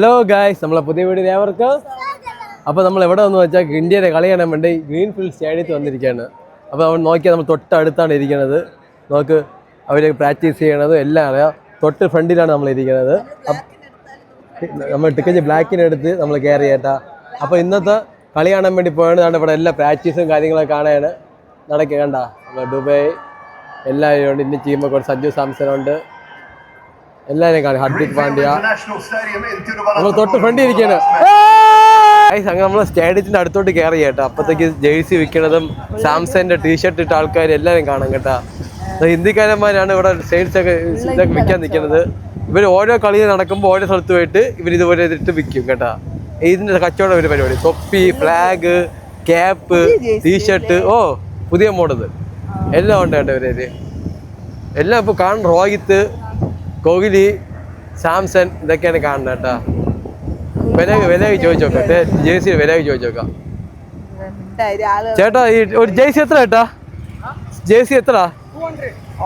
Hello guys, നമ്മളെ പുതിയ video ഏവർക്ക്. അപ്പോൾ നമ്മൾ എവിടെ വന്ന് വെച്ചാൽ ഇന്ത്യയുടെ കളി കാണാൻ വേണ്ടി ഗ്രീൻഫീൽഡ് സ്റ്റേഡിയത്തിൽ വന്നിരിക്കുകയാണ്. അപ്പോൾ നമ്മൾ നോക്കിയാൽ നമ്മൾ തൊട്ടടുത്താണ് ഇരിക്കുന്നത്. നമുക്ക് അവർ പ്രാക്ടീസ് ചെയ്യണതും എല്ലാം അറിയാം. തൊട്ട് ഫ്രണ്ടിലാണ് നമ്മൾ ഇരിക്കുന്നത്. നമ്മൾ ടിക്കറ്റ് ബ്ലാക്കിനെടുത്ത് നമ്മൾ കയറി കേട്ടാ. അപ്പോൾ ഇന്നത്തെ കളി കാണാൻ വേണ്ടി പോയാണ്. ഇവിടെ എല്ലാ പ്രാക്ടീസും കാര്യങ്ങളൊക്കെ കാണാനാണ് നടക്കുക. കണ്ട നമ്മൾ ദുബായ് എല്ലാവരും ഉണ്ട്. ഇന്ന് ടീമൊക്കെ ഉണ്ട്. സഞ്ജു സാംസണുണ്ട്, എല്ലാവരെയും കാണും. ഹർദിക് പാണ്ഡ്യ നമ്മൾ തൊട്ട് ഫ്രണ്ടിൽ ഇരിക്കുകയാണ്. അങ്ങനെ നമ്മൾ സ്റ്റേഡിയത്തിന്റെ അടുത്തോട്ട് കയറി കേട്ടോ. അപ്പത്തേക്ക് ജേഴ്സി വിൽക്കണതും സാംസങ്ങിന്റെ ടീഷർട്ട് ഇട്ട ആൾക്കാർ എല്ലാവരും കാണാം കേട്ടാ. ഹിന്ദിക്കാരന്മാരാണ് ഇവിടെ സ്റ്റേറ്റ്സൊക്കെ ഇതൊക്കെ വിൽക്കാൻ നിൽക്കുന്നത്. ഇവർ ഓരോ കളി നടക്കുമ്പോൾ ഓരോ സ്ഥലത്ത് പോയിട്ട് ഇവർ ഇതുപോലെ ഇതിട്ട് വിൽക്കും കേട്ടാ. ഇതിന്റെ കച്ചവടം ഒരു പരിപാടി. തൊപ്പി, ഫ്ലാഗ്, ക്യാപ്പ്, ടീഷർട്ട്, പുതിയ മോഡൽ എല്ലാം ഉണ്ട് കേട്ടോ. ഇവര് എല്ലാം ഇപ്പോൾ കാണും. രോഹിത്, കോഹ്ലി, സാംസൺ ഇതൊക്കെയാണ് കാണുന്നത് കേട്ടാ. വിലയൊക്കെ ചോദിച്ചോക്കാം. ജേഴ്സി വിലയൊക്കെ ചോദിച്ചോക്കാം. ചേട്ടാ ഈ ഒരു ജേഴ്സി എത്ര ചേട്ടാ? ജേഴ്സി എത്ര?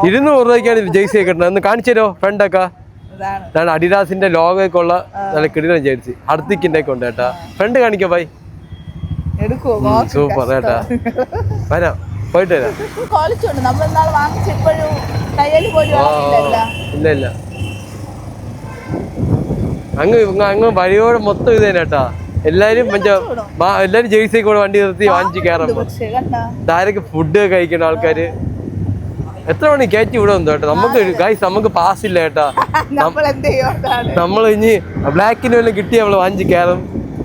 200 രൂപയ്ക്കാണ് ജേഴ്സി ഒക്കെ കിട്ടുന്നത്. ഒന്ന് കാണിച്ചു തരുമോ ഫ്രണ്ടൊക്കെ? ഇതാണ് അഡിഡാസിന്റെ ലോഗൊക്കെ ഉള്ള നല്ല കിടിലൻ ജേഴ്സി. ഹർദിക്കിന്റെ ഒക്കെ ഉണ്ട് കേട്ടാ. Front കാണിക്കോ by. സൂപ്പർ കേട്ടാ. വരാം, പോയിട്ട് വരാം. ഇല്ല ഇല്ല, അങ്ങ് വഴിയോടെ മൊത്തം ഇത് തന്നെ കേട്ടാ. എല്ലാരും എല്ലാരും ജേഴ്സി കൂടെ വണ്ടി നിർത്തി വാങ്ങിച്ച് കയറുമ്പോ ഡയറക്റ്റ് ഫുഡ് കഴിക്കുന്ന ആൾക്കാര് എത്ര മണി കയറ്റി ഇവിടെ വന്നു കേട്ടോ. നമുക്ക് പാസ് ഇല്ല കേട്ടാ. നമ്മൾ ഇനി ബ്ലാക്കിന് വല്ലതും കിട്ടി നമ്മൾ വാങ്ങിച്ച് കയറും.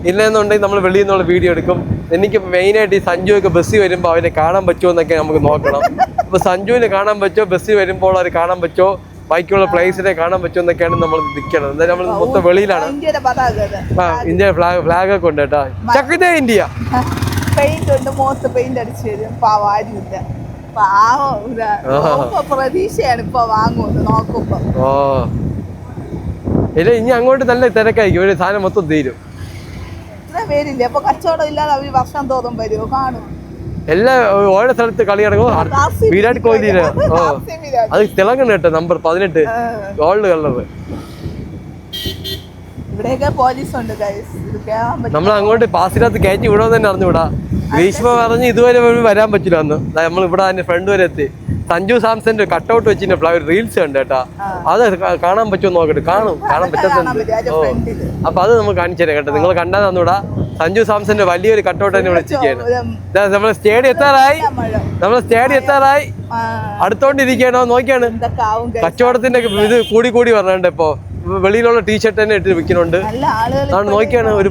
ഇല്ലെന്നുണ്ടെങ്കിൽ നമ്മൾ വെളിയിൽ നിന്നുള്ള വീഡിയോ എടുക്കും. എനിക്ക് മെയിനായിട്ട് ഈ സഞ്ജു ഒക്കെ ബസ്സിൽ വരുമ്പോൾ അവരെ കാണാൻ പറ്റുമോ എന്നൊക്കെ നമുക്ക് നോക്കണം. അപ്പോൾ സഞ്ജുവിനെ കാണാൻ പറ്റുമോ, ബസ്സിൽ വരുമ്പോൾ അവർ കാണാൻ പറ്റുമോ, ബാക്കിയുള്ള പ്ലേസിനെ കാണാൻ പറ്റുമോ എന്നൊക്കെയാണ് നമ്മൾ നിൽക്കണം. എന്തായാലും നമ്മൾ മൊത്തം വെളിയിലാണ്. ഇന്ത്യ ഫ്ലാഗ് ഒക്കെ ഉണ്ട് കേട്ടോ. ചക്കിതേ ഇന്ത്യ ഇല്ല, ഇനി അങ്ങോട്ട് നല്ല തിരക്കായിരിക്കും. ഒരു സാധനം മൊത്തം തീരും. എല്ലാ ഓരോ സ്ഥലത്ത് കളി നടക്കും. വിരാട് കോഹ്ലിയുടെ അത് തിളങ്ങുന്നു കേട്ടോ. Number 18 gold colour. നമ്മൾ അങ്ങോട്ട് പാസിനകത്ത് കയറ്റി വിടുമെന്ന് തന്നെ അറിഞ്ഞുകൂടാ. ഗ്രീഷ്മ പറഞ്ഞ് ഇതുവരെ വരാൻ പറ്റില്ല. അന്ന് നമ്മൾ ഇവിടെ അതിന്റെ ഫ്രണ്ട് വരെ എത്തി. സഞ്ജു സാംസന്റെ കട്ടൗട്ട് വെച്ചിട്ട് റീൽസ് ഉണ്ട് കേട്ടാ. അത് കാണാൻ പറ്റുമോ നോക്കട്ടെ. കാണാൻ പറ്റത്തുണ്ട്. അപ്പൊ അത് നമുക്ക് കാണിച്ചു തരാം കേട്ടോ. നിങ്ങൾ കണ്ടാൽ തന്നൂടാ. സഞ്ജു സാംസന്റെ വലിയൊരു കട്ടൗട്ട് തന്നെ വിളിച്ചിരിക്കുകയാണ്. നമ്മളെ സ്റ്റേഡിയം എത്താറായി. അടുത്തോണ്ടിരിക്കണോ നോക്കിയാണ്. കച്ചവടത്തിന്റെ ഇത് കൂടി പറഞ്ഞുണ്ട്. ഇപ്പൊ വെളിയിലുള്ള ടീഷർട്ട് തന്നെ ഇട്ട് വിൽക്കുന്നുണ്ട്. നോക്കിയാണ്. ഒരു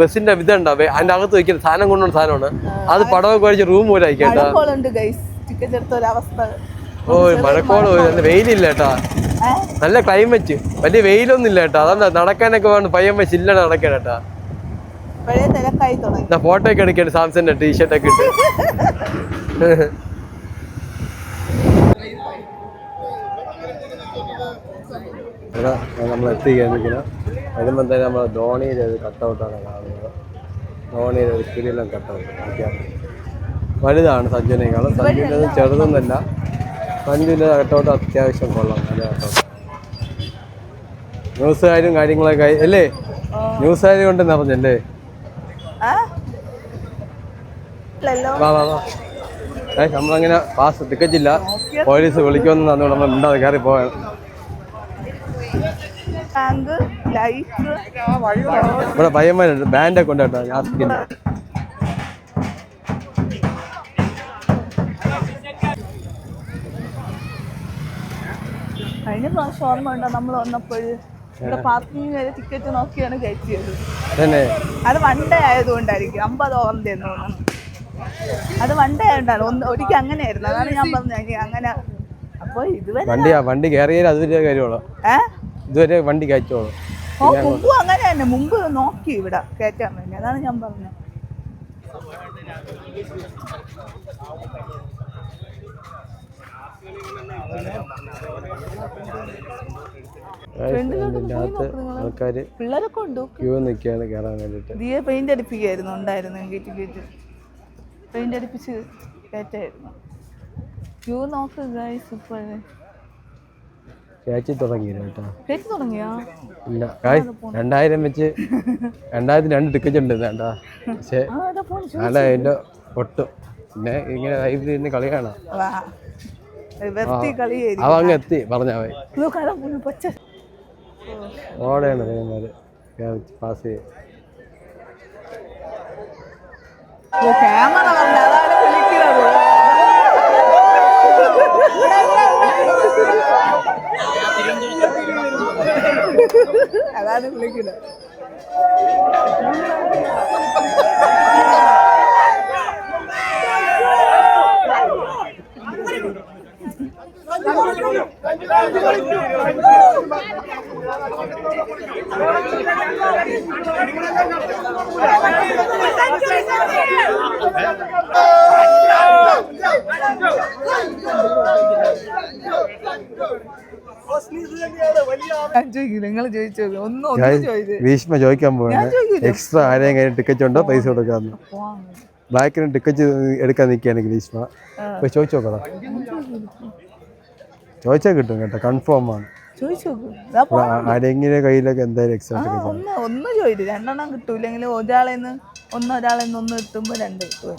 ബസ്സിന്റെ ഇതുണ്ടാവേ അതിന്റെ അകത്ത് വെക്കുന്ന സാധനം കൊണ്ടുള്ള സാധനമാണ്. അത് പടമൊക്കെ കഴിച്ച് റൂം പോലെ ആയിക്കേട്ടാ. മഴക്കോള് നല്ല വെയിലില്ല കേട്ടാ. നല്ല ക്ലൈമറ്റ്, വലിയ വെയിലൊന്നും ഇല്ല കേട്ടാ. അതാ നടക്കാനൊക്കെ വേണം. പയ്യൻ ചില്ലാണ് നടക്കാൻ കേട്ടാ. ഫോട്ടോ ഒക്കെ എടുക്കണ്ട് സാംസന്റെ ടീഷർട്ടൊക്കെ ഇട്ട്. നമ്മൾ എത്തിക്കാൻ വരുമ്പോൾ തന്നെ നമ്മൾ ധോണിയുടെ ഒരു കട്ടൗട്ടാണ് കാണുന്നത്. ധോണിയുടെ ഒരു കിടിലൻ കട്ടൗട്ട്. വലുതാണ് സഞ്ജുവിനേക്കാളും. സഞ്ജുവിൻ്റെ ചെറുതൊന്നുമല്ല. സഞ്ജുവിൻ്റെ കട്ടൗട്ട് അത്യാവശ്യം കൊള്ളാം. നല്ല കട്ടൗട്ട്. ന്യൂസുകാരും കാര്യങ്ങളൊക്കെ അല്ലേ? ന്യൂസുകാരും കൊണ്ട് നിറഞ്ഞല്ലേ? നമ്മളങ്ങനെ പാസ് ടിക്കറ്റ് ഇല്ല. പോലീസ് വിളിക്കുമെന്ന് നമ്മൾ ഉണ്ടാതെ കയറി പോകാൻ. ഇവിടെ പയ്യന്മാരുണ്ട്. ബാൻഡൊക്കെ ഉണ്ട് കേട്ടോ. യാസിക്കിന്റെ കഴിഞ്ഞ പ്രാവശ്യം ഓർമ്മ ഉണ്ടോ? നമ്മൾ വന്നപ്പോൾ ഇവിടെ പാർക്കിംഗ് വരെ ടിക്കറ്റ് നോക്കിയാണ് കയറ്റിയത്. അത് വൺ ഡേ ആയതുകൊണ്ടായിരിക്കും. 50 ഓവറിന്റെ തോന്നുന്നു. അത് വൺ ഡേ ആയതുകൊണ്ടാണ്. ഒരിക്കൽ അങ്ങനെയായിരുന്നു. അതാണ് ഞാൻ പറഞ്ഞത് അങ്ങനെ. അപ്പൊ ഇതുവരെ വണ്ടി കയറിയാൽ അതുവരെ കാര്യമുള്ളൂ. ഇതുവരെ വണ്ടി കയറ്റോളൂ. മുമ്പ് അങ്ങനെ തന്നെ. മുമ്പ് നോക്കി ഇവിടെ കയറ്റാൻ വേണ്ടി. അതാണ് ഞാൻ പറഞ്ഞത്. ആൾക്കാര് പിള്ളേരൊക്കെ ഉണ്ട്. ക്യൂ നിൽക്കുകയാണ് കയറാൻ വേണ്ടിട്ട്. ദിയെ പെയിന്റ് അടിപ്പിക്കായിരുന്നു. ഉണ്ടായിരുന്നു ഗേറ്റ് പെയിന്റ് അടിപ്പിച്ച് കയറ്റായിരുന്നു. ക്യൂ നോക്ക് ഗൈസ്. കയറ്റി തുടങ്ങിയില്ല കേട്ടോ. കയറ്റി തുടങ്ങിയോ? ഇല്ല, 2000 വെച്ച് 2000 ടിക്കറ്റ് ഉണ്ട് വേണ്ട. പക്ഷേ അല്ല അതിൻ്റെ ഒട്ടും പിന്നെ ഇങ്ങനെ ലൈവിൽ ഇരുന്ന് കളി കാണാം. അവ അങ്ങ് എത്തി പറഞ്ഞാൽ ഓടെയാണ് പയ്യന്മാര് പാസ് ചെയ്യും. അതാണ് വിളിക്കുന്നത്. നിങ്ങൾ ചോദിച്ചോ ഭീഷ്മ ചോദിക്കാൻ പോവാണ്. എക്സ്ട്രാ ആരെയും കഴിഞ്ഞ ടിക്കറ്റ് ഉണ്ടോ പൈസ കൊടുക്കാന്ന്. ബ്ലാക്കിന് ടിക്കറ്റ് എടുക്കാൻ നിൽക്കുകയാണ് ഗ്രീഷ്മ. പോയി ചോദിച്ചു നോക്കടാ. ചോദിച്ചാൽ കിട്ടും കേട്ടോ, കൺഫേം ആണ്. ആരെങ്കിലും കയ്യിലൊക്കെ എന്തായാലും എക്സ്ട്രാ ഒന്ന് ചോദിച്ചു 2 കിട്ടൂലെങ്കിൽ ഒരാളെന്ന് ഒന്ന് കിട്ടുമ്പോ 2 കിട്ടും.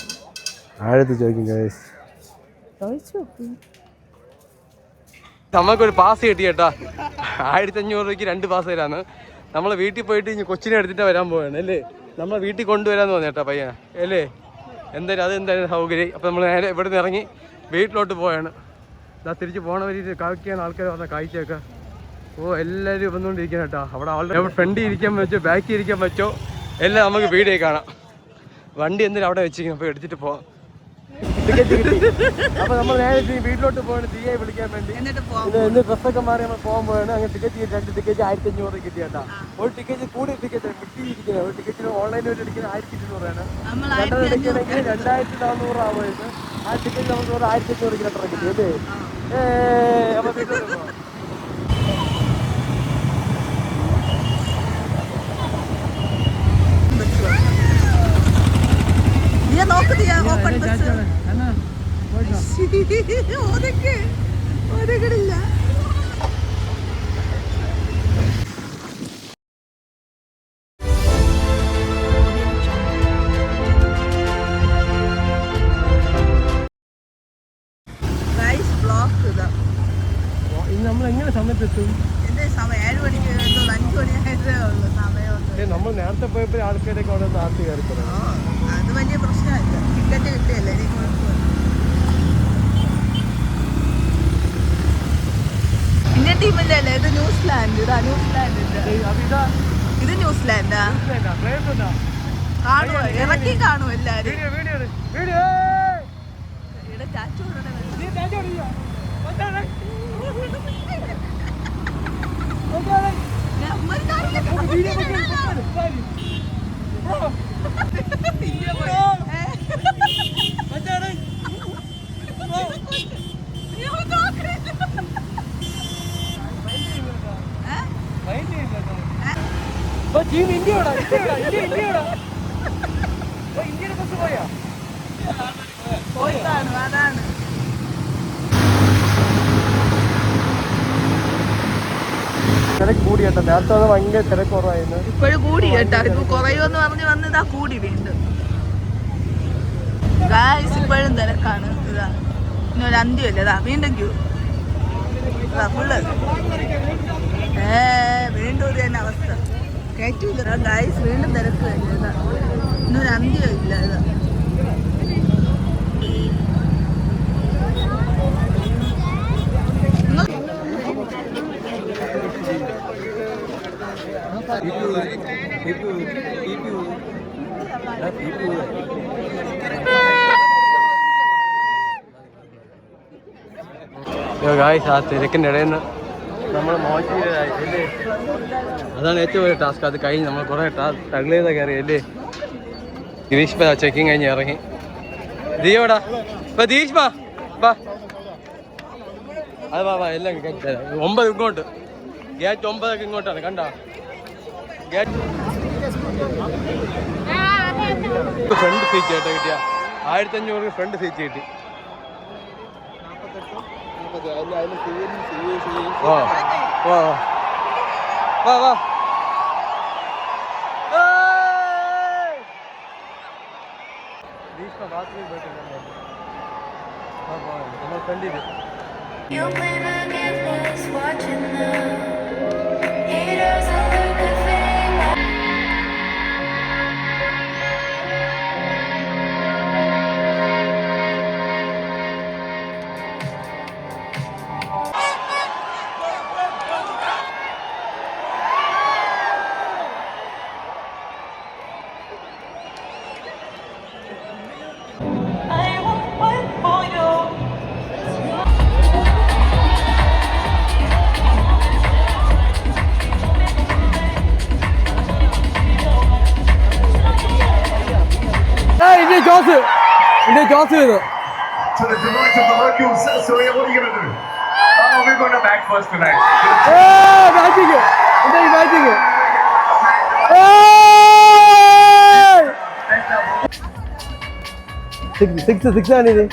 ആഴത്ത് ചോദിക്കും ചോദിച്ചു. നമുക്കൊരു പാസ് കിട്ടി കേട്ടാ. 1500 രൂപയ്ക്ക് 2 പാസ് തരാന്ന്. നമ്മൾ വീട്ടിൽ പോയിട്ട് ഇനി കൊച്ചിനെ എടുത്തിട്ട് വരാൻ പോവാണ് അല്ലേ. നമ്മളെ വീട്ടിൽ കൊണ്ടുവരാന്ന് പറഞ്ഞു കേട്ടാ പയ്യനെ അല്ലേ. എന്തായാലും അതെന്തായാലും സൗകര്യം. അപ്പം നമ്മൾ നേരെ ഇവിടെ നിന്ന് ഇറങ്ങി വീട്ടിലോട്ട് പോവാണ്. തിരിച്ച് പോണ വരി കാഴ്ചയാണ് ആൾക്കാർ പറഞ്ഞ കാഴ്ചയൊക്കെ. എല്ലാവരും വന്നുകൊണ്ടിരിക്കണം കേട്ടോ. അവിടെ ആളുടെ ഫ്രണ്ടിൽ ഇരിക്കാൻ വെച്ചോ ബാക്കിൽ ഇരിക്കാൻ വെച്ചോ എല്ലാം നമുക്ക് വീഡിയോ കാണാം. വണ്ടി എന്തെങ്കിലും അവിടെ വെച്ചിരിക്കണം. അപ്പോൾ എടുത്തിട്ട് പോവാം. ടിക്കറ്റ് കിട്ടി. അപ്പോൾ നമ്മൾ നേരെ വീട്ടിലോട്ട് പോവാണ് തീയെ വിളിക്കാൻ വേണ്ടി. ഇന്ന് ഡ്രസ്സൊക്കെ മാറി നമ്മൾ പോകാൻ പോവാണ്. അങ്ങനെ ടിക്കറ്റ് 2 ടിക്കറ്റ് 1500 കിട്ടി കേട്ടോ. ഒരു ടിക്കറ്റ് കൂടിയ ടിക്കറ്റ് കിട്ടിയിരിക്കുന്നത്. ഒരു ടിക്കറ്റിന് ഓൺലൈനിൽ ഒരു ടിക്കറ്റ് 1200 ആണ്. 2 ടിക്കറ്റ് 2400 ആവുമായിരുന്നു. ആ ടിക്കറ്റ് നമുക്ക് 1500 കിലോമീറ്റർ കിട്ടി അല്ലേ. അപ്പോൾ വീട്ടിലോട്ട് പോവാം. ഓപ്പൺ ബസ് ഓരക്കില്ല. നമ്മൾ എങ്ങനെ സമയത്തെത്തും? സമയം 7 മണിക്ക് 5 മണിയായിട്ടേ ഉള്ളൂ സമയം. നമ്മൾ നേരത്തെ പോയപ്പോൾ ആൾക്കാരൊക്കെ അവിടെ നാട്ടി കയറി. അത് വലിയ പ്രശ്നമല്ല. ടിക്കറ്റ് കിട്ടിയല്ലേ, ഇനി കുഴപ്പമില്ല. ഇന്ത്യൻ ടീമിന്റെ അല്ലേ ഇത്? ന്യൂസിലാൻഡ്. ഇത് ന്യൂസിലാൻഡാ? കാണുമോ? ഇറക്കി കാണുമോ എല്ലാരും? ഇവിടെ ചാച്ചു പോയി കാണും. അതാണ് തിരക്ക് കൂടി കേട്ടോ. നേരത്തെ അത് ഭയങ്കര തിരക്ക് കുറവായിരുന്നു. ഇപ്പോഴും കൂടി കേട്ടോ. ഇത് കുറയുമെന്ന് പറഞ്ഞ് വന്നതാ കൂടി വീണ്ടും. ഗായ്സ് ഇപ്പോഴും തിരക്കാണ്. ഇതാ ഇന്നൊരു അന്ത്യമല്ലേ. ഇതാ വീണ്ടും ക്യൂ. ഇതാ ഫുള്ള്. വീണ്ടും ഒരു തന്നെ അവസ്ഥ. കയറ്റില്ല ഗായ്സ്. വീണ്ടും തിരക്ക് തന്നെ. ഇതാ ഇന്നൊരു അന്ത്യം ഇല്ല. ഇതാ ആ തിരക്കിൻ്റെ ഇടയിൽ നിന്ന് നമ്മൾ മോശിയായി അല്ലേ. അതാണ് ഏറ്റവും വലിയ ടാസ്ക്. അത് കഴിഞ്ഞ് നമ്മൾ കുറേ ടഗിൾ ചെയ്താൽ കയറി അല്ലേ. ഗിരീഷ് ചെക്കിങ് കഴിഞ്ഞ് ഇറങ്ങി. ദിയോടാ ഇപ്പം ദീഷ് ബാ ബാ. അത് ബാ എല്ലാം 9 ഇങ്ങോട്ട്. ഗേറ്റ് 9 ഇങ്ങോട്ടാണ് കണ്ടോ. ഗേറ്റ് ഫ്രണ്ട് സീറ്റ് കേട്ടോ കിട്ടിയ. 1500 ഫ്രണ്ട് സീറ്റ് കിട്ടി. വാ വാ വാ വാ You play forgiveness, watching the haters all look at fame. I won't wait for you. India toss ചെയ്തു To the delight of the locals, Surya, what are you going to do? Oh, we're going to back first tonight. Batting batting six ആണിത്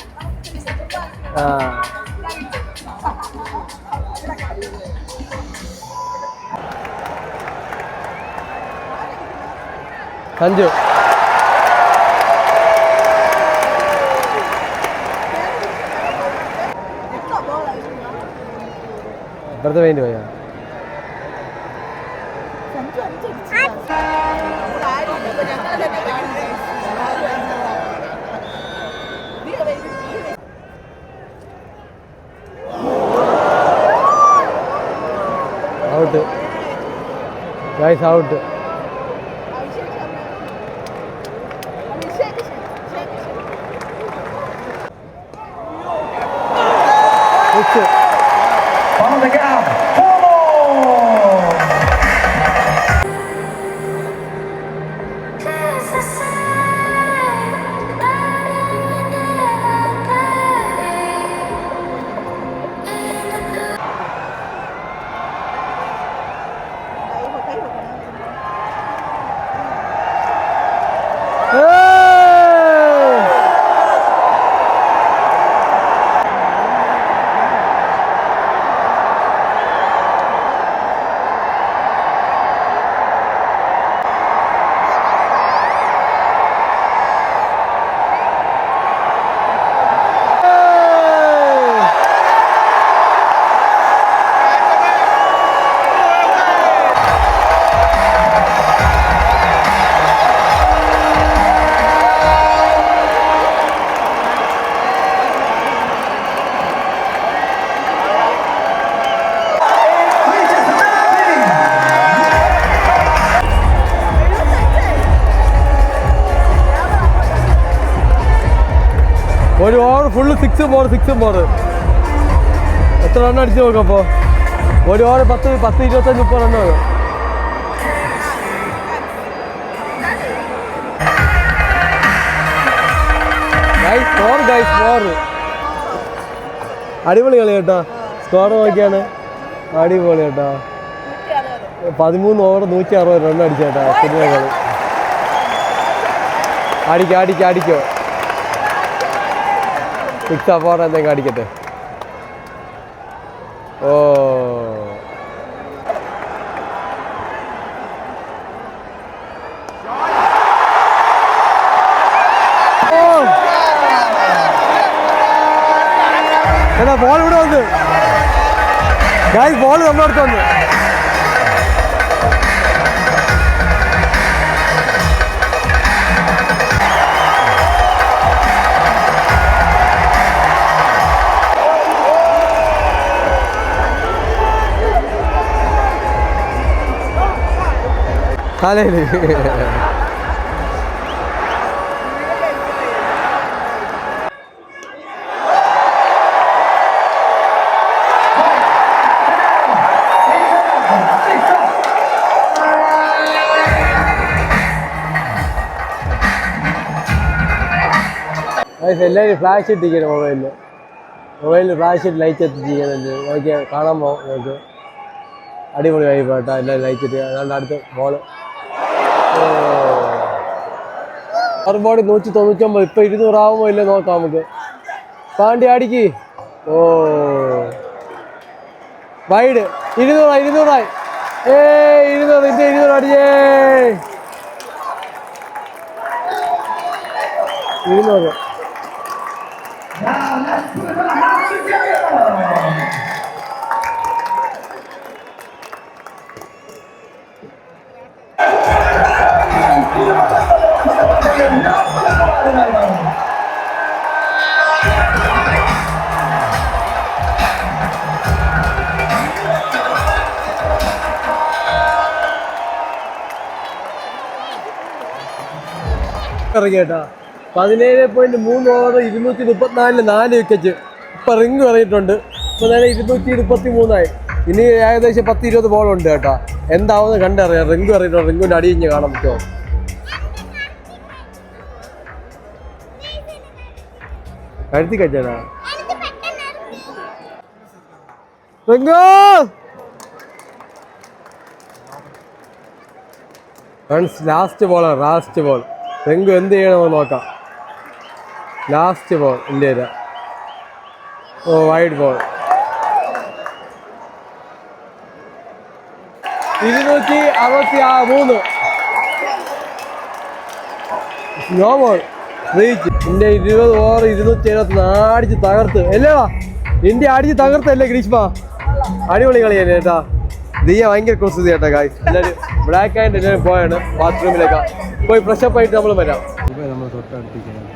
ആ സഞ്ജു ഇപ്പുറത്തെ paint പോയാ out guys out six On the gap, 4 more! Just the same, I never ഒരു over full six ball എത്ര run അടിച്ച് നോക്കാം അപ്പോൾ ഒരു ഓവർ 10 25 30 റണ്ണാണ് സ്കോർ അടിപൊളി കളി കേട്ടോ സ്കോർ നോക്കിയാണ് അടിപൊളി കേട്ടോ 13 ഓവർ 160 റൺ അടിച്ചേട്ടാ പിന്നെ കളി അടിക്കോ സിക്സ് ഫോർ എന്തെങ്കിലും അടിക്കട്ടെ ഓ എന്നാ ബോൾ ഇവിടെ വന്ന് ഗായ്സ് ബോൾ നമ്മുടെ അടുത്ത് വന്ന് കാലയിൽ എല്ലാവരും ഫ്ലാഷ് ഇട്ടിരിക്കണം മൊബൈലിൽ ഫ്ലാഷ് ഇട്ട് ലൈറ്റ് എത്തിച്ചിരിക്കുന്നുണ്ട് നോക്കിയാൽ കാണാൻ നോക്ക് അടിപൊളി വൈബ് കേട്ടോ എല്ലാവരും ലൈറ്റ് ഇട്ട് അതുകൊണ്ട് അടുത്ത് ബോള് മറുപടി 199 ഇപ്പം 200 ആവുമോ ഇല്ല നോക്കാം നമുക്ക് പാണ്ടി അടിക്ക് ഓ വൈഡ് 200 200 ഇന്ത്യ 200 അടിച്ചേ 200 ഇറങ്ങി കേട്ടാ 17.3 ഓവർ 234 4 വിക്കറ്റ്. ഇപ്പൊ റിങ് ഇറങ്ങിയിട്ടുണ്ട്. ഇപ്പൊ നേരെ 223 ഇനി ഏകദേശം 10-20 ബോളുണ്ട് കേട്ടോ. എന്താവുന്ന കണ്ടറിയാം. റിങ് ഇറങ്ങിയിട്ടുണ്ട്. റിങ്ങിന്റെ അടിയിഞ്ഞ് കാണാൻ പറ്റുമോ? കഴുത്തി കച്ചാടാ റിങ്കോ ലാസ്റ്റ് ബോൾ റിങ്കു എന്ത് ചെയ്യണമെന്ന് നോക്കാം. ലാസ്റ്റ് ബോൾ ഇന്ത്യയിലെ wide ball 263 no ball reach. India 20 over 274 അടിച്ച് തകർത്ത് അല്ലേടാ. ഇന്ത്യ അടിച്ച് തകർത്തല്ലേ ഗ്രീഷ്മ? അടിപൊളി കളിയല്ലേ ചേട്ടാ. ദിയ ഭയങ്കര കുസൃതി ചേട്ടാ. കായ് എല്ലാവരും ബ്ലാക്ക് ആൻഡ് എല്ലാവരും പോയാണ് ബാത്റൂമിലേക്കാ. പോയി ഫ്രഷപ്പ് ആയിട്ട് നമ്മൾ വരാം. ഇപ്പോൾ നമ്മൾ തൊട്ടടുപ്പിക്കണം.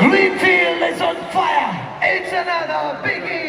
Greenfield is on fire. It's another biggie.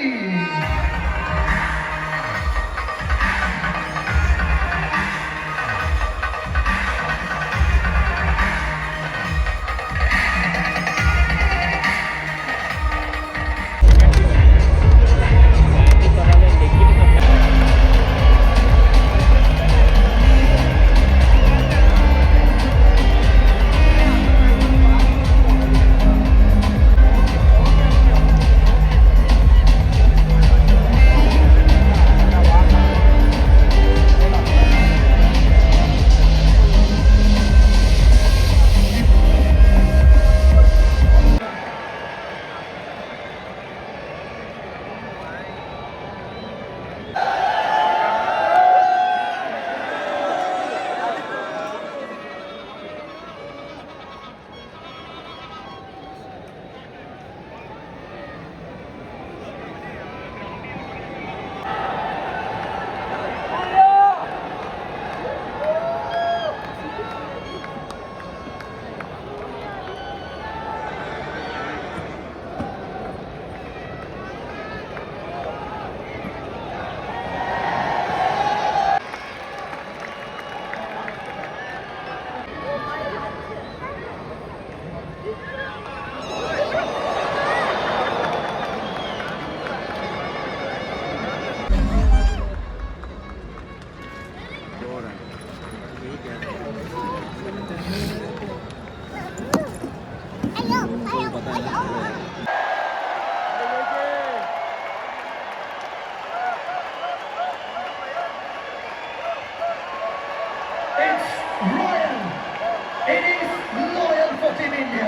It is loyal for Team India.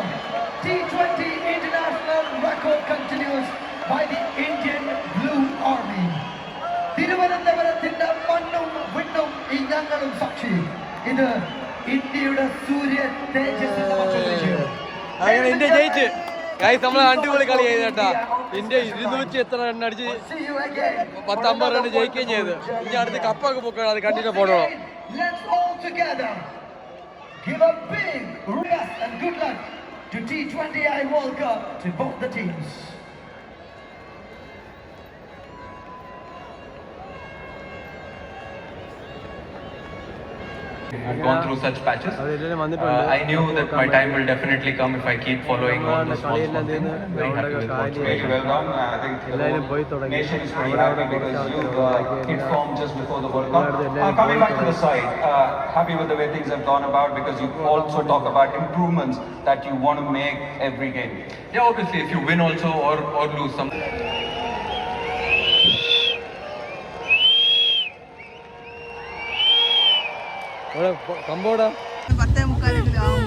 T20 international record continues by the Indian Blue Army. തിരുവനന്തപുരത്തിന്റെ മണ്ണും വിണ്ണും ഈ ഞങ്ങളും സാക്ഷി. ഇത് ഇന്ത്യയുടെ സൂര്യ തേജസ്സിന്റെ അങ്ങനെ ഇന്ത്യ ജയിച്ച്. നമ്മൾ അടിപൊളി കളി ചെയ്ത് കേട്ടാ. ഇന്ത്യ 200 എത്ര റൺ അടിച്ച് 50 റൺ ജയിക്കുകയും ചെയ്ത്. ഇനി അടുത്ത് കപ്പൊക്കെ പൊക്കണം. അത് കണ്ടിട്ട് പോകണോ? Give a big yes and good luck to T20I World Cup to both the teams. gone through such patches. അവരെല്ലാവരും വന്നിട്ടുണ്ട്. I knew that my time will definitely come if I keep following all those small കളിയെല്ലാം things. തീർന്ന് Very happy with what's ഗ്രൗണ്ടൊക്കെ really well done. I think the എല്ലാവരും പോയി whole തുടങ്ങി. nation is pretty അവിടെ happy കുറച്ച് because you ആൾക്കാർ hit form just before the World Cup. എല്ലാവരും Coming പോയി back to the side, happy with the way things have gone about because you also talk about improvements that you want to make every game. Yeah, obviously, if you win also or lose some. കമ്പോടാ 10:45 ആവും.